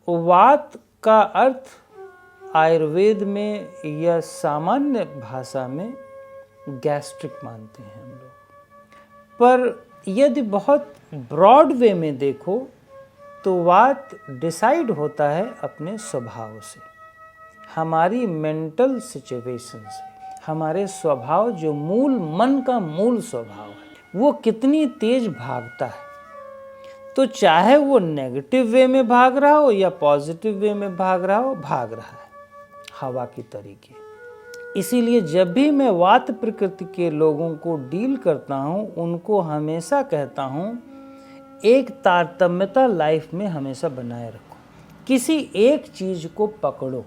वात का अर्थ आयुर्वेद में या सामान्य भाषा में गैस्ट्रिक मानते हैं हम लोग, पर यदि बहुत ब्रॉड वे में देखो तो वात डिसाइड होता है अपने स्वभाव से, हमारी मेंटल सिचुएशन से। हमारे स्वभाव जो मूल मन का मूल स्वभाव है वो कितनी तेज भागता है, तो चाहे वो नेगेटिव वे में भाग रहा हो या पॉजिटिव वे में भाग रहा हो, भाग रहा है हवा की तरीके। इसीलिए जब भी मैं वात प्रकृति के लोगों को डील करता हूँ उनको हमेशा कहता हूँ एक तारतम्यता लाइफ में हमेशा बनाए रखो, किसी एक चीज को पकड़ो।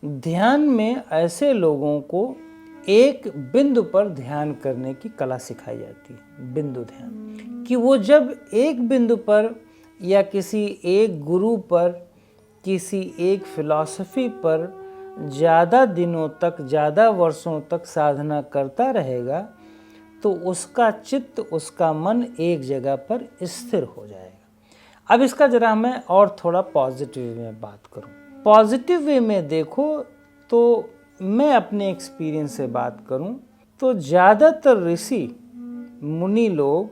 ध्यान में ऐसे लोगों को एक बिंदु पर ध्यान करने की कला सिखाई जाती है, बिंदु ध्यान, कि वो जब एक बिंदु पर या किसी एक गुरु पर, किसी एक फिलॉसफी पर ज़्यादा दिनों तक, ज़्यादा वर्षों तक साधना करता रहेगा तो उसका चित्त, उसका मन एक जगह पर स्थिर हो जाएगा। अब इसका जरा मैं और थोड़ा पॉजिटिव में बात करूं। पॉजिटिव वे में देखो तो मैं अपने एक्सपीरियंस से बात करूं तो ज़्यादातर ऋषि मुनि लोग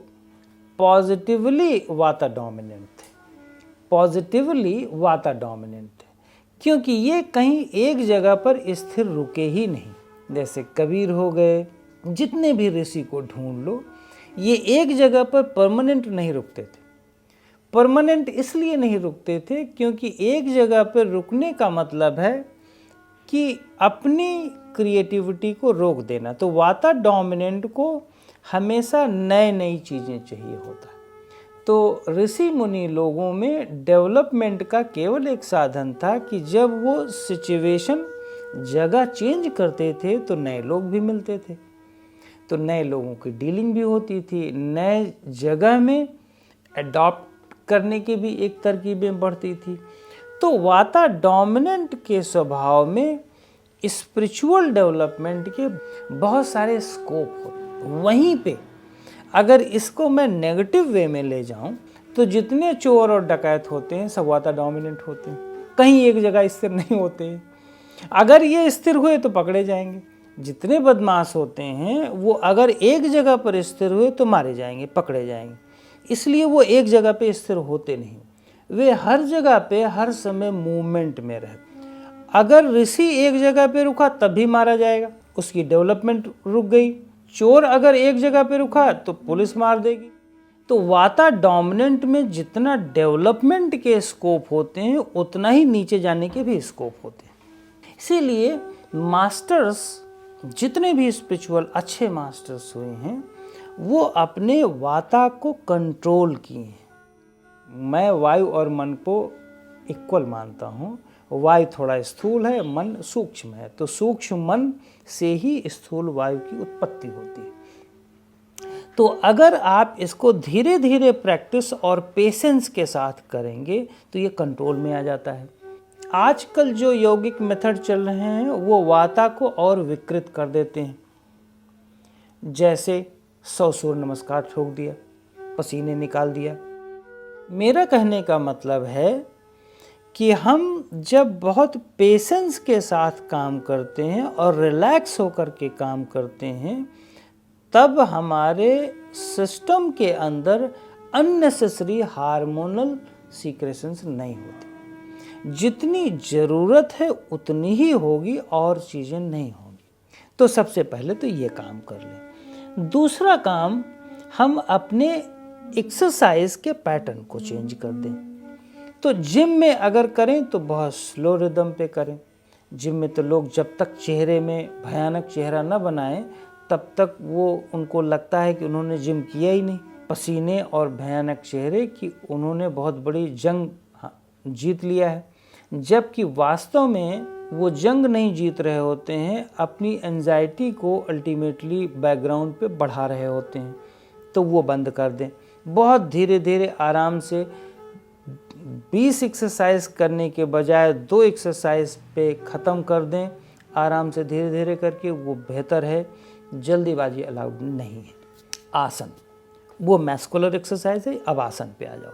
पॉजिटिवली वाता डोमिनेंट थे, पॉजिटिवली वाता डोमिनेंट थे, क्योंकि ये कहीं एक जगह पर स्थिर रुके ही नहीं। जैसे कबीर हो गए, जितने भी ऋषि को ढूंढ लो, ये एक जगह पर परमानेंट नहीं रुकते थे। परमानेंट इसलिए नहीं रुकते थे क्योंकि एक जगह पर रुकने का मतलब है कि अपनी क्रिएटिविटी को रोक देना। तो वाता डोमिनेंट को हमेशा नई नई चीज़ें चाहिए होता है। तो ऋषि मुनि लोगों में डेवलपमेंट का केवल एक साधन था कि जब वो सिचुएशन, जगह चेंज करते थे तो नए लोग भी मिलते थे, तो नए लोगों की डीलिंग भी होती थी, नए जगह में अडॉप्ट करने की भी एक तरकीबें बढ़ती थी। तो वाता डोमिनेंट के स्वभाव में स्पिरिचुअल डेवलपमेंट के बहुत सारे स्कोप होते। वहीं पे अगर इसको मैं नेगेटिव वे में ले जाऊं तो जितने चोर और डकैत होते हैं सब वाता डोमिनेंट होते हैं, कहीं एक जगह स्थिर नहीं होते। अगर ये स्थिर हुए तो पकड़े जाएंगे। जितने बदमाश होते हैं वो अगर एक जगह पर स्थिर हुए तो मारे जाएंगे, पकड़े जाएंगे। इसलिए वो एक जगह पे स्थिर होते नहीं, वे हर जगह पे हर समय मूवमेंट में रहते। अगर ऋषि एक जगह पे रुका तभी मारा जाएगा, उसकी डेवलपमेंट रुक गई। चोर अगर एक जगह पे रुका तो पुलिस मार देगी। तो वाता डोमिनेंट में जितना डेवलपमेंट के स्कोप होते हैं उतना ही नीचे जाने के भी स्कोप होते हैं। इसीलिए मास्टर्स, जितने भी स्पिरिचुअल अच्छे मास्टर्स हुए हैं वो अपने वाता को कंट्रोल किए हैं। मैं वायु और मन को इक्वल मानता हूँ। वायु थोड़ा स्थूल है, मन सूक्ष्म है, तो सूक्ष्म मन से ही स्थूल वायु की उत्पत्ति होती है। तो अगर आप इसको धीरे धीरे प्रैक्टिस और पेशेंस के साथ करेंगे तो ये कंट्रोल में आ जाता है। आजकल जो यौगिक मेथड चल रहे हैं वो वाता को और विकृत कर देते हैं। जैसे 100 सूर्य नमस्कार ठोक दिया, पसीने निकाल दिया। मेरा कहने का मतलब है कि हम जब बहुत पेशेंस के साथ काम करते हैं और रिलैक्स होकर के काम करते हैं तब हमारे सिस्टम के अंदर अननेसेसरी हार्मोनल सीक्रेशंस नहीं होती। जितनी ज़रूरत है उतनी ही होगी और चीज़ें नहीं होंगी। तो सबसे पहले तो ये काम कर लें। दूसरा काम, हम अपने एक्सरसाइज के पैटर्न को चेंज कर दें। तो जिम में अगर करें तो बहुत स्लो रिदम पे करें। जिम में तो लोग जब तक चेहरे में भयानक चेहरा न बनाएं तब तक वो उनको लगता है कि उन्होंने जिम किया ही नहीं। पसीने और भयानक चेहरे की उन्होंने बहुत बड़ी जंग जीत लिया है, जबकि वास्तव में वो जंग नहीं जीत रहे होते हैं, अपनी एंजाइटी को अल्टीमेटली बैकग्राउंड पे बढ़ा रहे होते हैं। तो वो बंद कर दें। बहुत धीरे धीरे आराम से 20 एक्सरसाइज करने के बजाय 2 एक्सरसाइज पे ख़त्म कर दें। आराम से धीरे धीरे करके, वो बेहतर है। जल्दीबाजी अलाउड नहीं है। आसन, वो मैस्कुलर एक्सरसाइज है। अब आसन पे आ जाओ।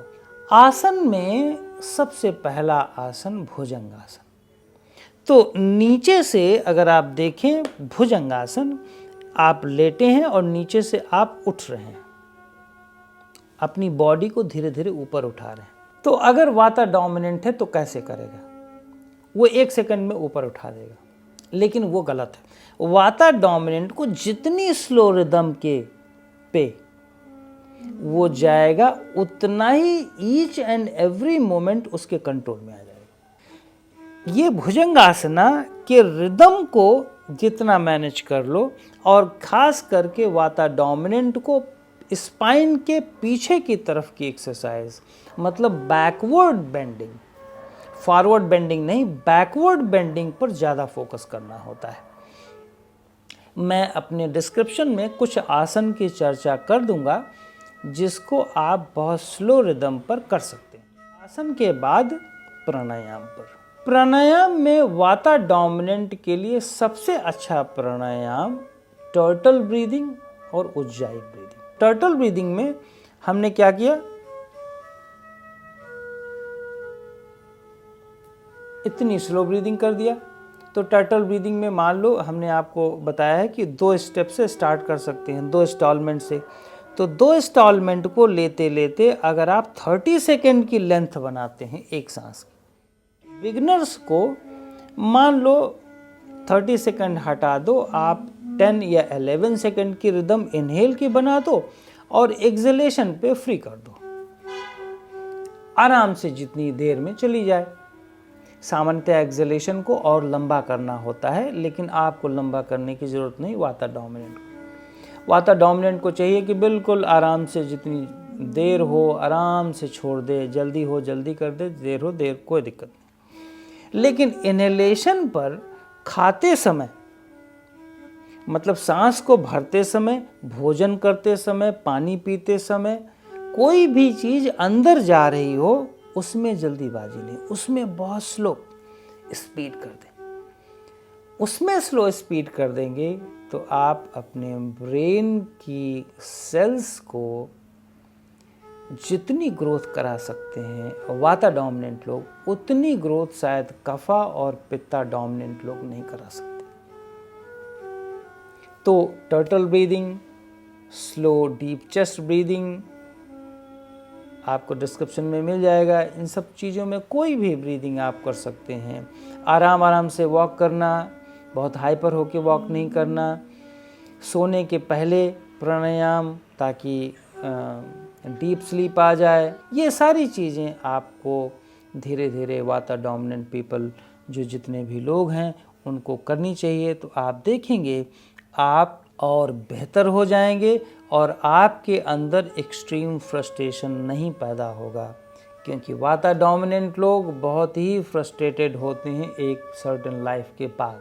आसन में सबसे पहला आसन भुजंगासन। तो नीचे से अगर आप देखें भुजंगासन, आप लेटे हैं और नीचे से आप उठ रहे हैं, अपनी बॉडी को धीरे धीरे ऊपर उठा रहे हैं। तो अगर वाता डोमिनेंट है तो कैसे करेगा? वो 1 सेकंड में ऊपर उठा देगा, लेकिन वो गलत है। वाता डोमिनेंट को जितनी स्लो रिदम के पे वो जाएगा उतना ही ईच एंड एवरी मोमेंट उसके कंट्रोल में आ जाएगा। ये भुजंगासना के रिदम को जितना मैनेज कर लो, और खास करके वाता डोमिनेंट को स्पाइन के पीछे की तरफ की एक्सरसाइज, मतलब बैकवर्ड बेंडिंग, फॉरवर्ड बेंडिंग नहीं, बैकवर्ड बेंडिंग पर ज़्यादा फोकस करना होता है। मैं अपने डिस्क्रिप्शन में कुछ आसन की चर्चा कर दूंगा जिसको आप बहुत स्लो रिदम पर कर सकते हैं। आसन के बाद प्राणायाम पर। प्राणायाम में वाता डोमिनेंट के लिए सबसे अच्छा प्राणायाम टर्टल ब्रीदिंग और उज्जाई ब्रीदिंग। टर्टल ब्रीदिंग में हमने क्या किया, इतनी स्लो ब्रीदिंग कर दिया। तो टर्टल ब्रीदिंग में मान लो हमने आपको बताया है कि 2 स्टेप से स्टार्ट कर सकते हैं, 2 इंस्टॉलमेंट से। तो 2 इंस्टॉलमेंट को लेते लेते अगर आप 30 सेकेंड की लेंथ बनाते हैं एक सांस की, बिगनर्स को मान लो 30 सेकेंड हटा दो, आप 10 या 11 सेकेंड की रिदम इनहेल की बना दो और एक्सहेलेशन पे फ्री कर दो, आराम से जितनी देर में चली जाए। सामान्यतः एक्सहेलेशन को और लंबा करना होता है, लेकिन आपको लंबा करने की ज़रूरत नहीं वाता डोमिनेंट को। वाता डोमिनेंट को चाहिए कि बिल्कुल आराम से जितनी देर हो आराम से छोड़ दे, जल्दी हो जल्दी कर दे, देर हो देर, कोई दिक्कत नहीं। लेकिन इनहेलेशन पर खाते समय, मतलब सांस को भरते समय, भोजन करते समय, पानी पीते समय, कोई भी चीज़ अंदर जा रही हो उसमें जल्दीबाजी नहीं, उसमें बहुत स्लो स्पीड कर दें। उसमें स्लो स्पीड कर देंगे तो आप अपने ब्रेन की सेल्स को जितनी ग्रोथ करा सकते हैं वाता डोमिनेंट लोग, उतनी ग्रोथ शायद कफा और पित्ता डोमिनेंट लोग नहीं करा सकते। तो turtle breathing, slow deep chest breathing आपको डिस्क्रिप्शन में मिल जाएगा। इन सब चीज़ों में कोई भी ब्रीदिंग आप कर सकते हैं। आराम आराम से वॉक करना, बहुत हाइपर होके वॉक नहीं करना, सोने के पहले प्राणायाम ताकि डीप स्लीप आ जाए। ये सारी चीज़ें आपको धीरे धीरे वाता डोमिनेंट पीपल जो जितने भी लोग हैं उनको करनी चाहिए। तो आप देखेंगे आप और बेहतर हो जाएंगे और आपके अंदर एक्सट्रीम फ्रस्ट्रेशन नहीं पैदा होगा, क्योंकि वाता डोमिनेंट लोग बहुत ही फ्रस्ट्रेटेड होते हैं एक सर्टेन लाइफ के बाद,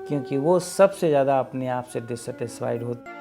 क्योंकि वो सबसे ज़्यादा अपने आप से डिससेटिस्फाइड होते हैं।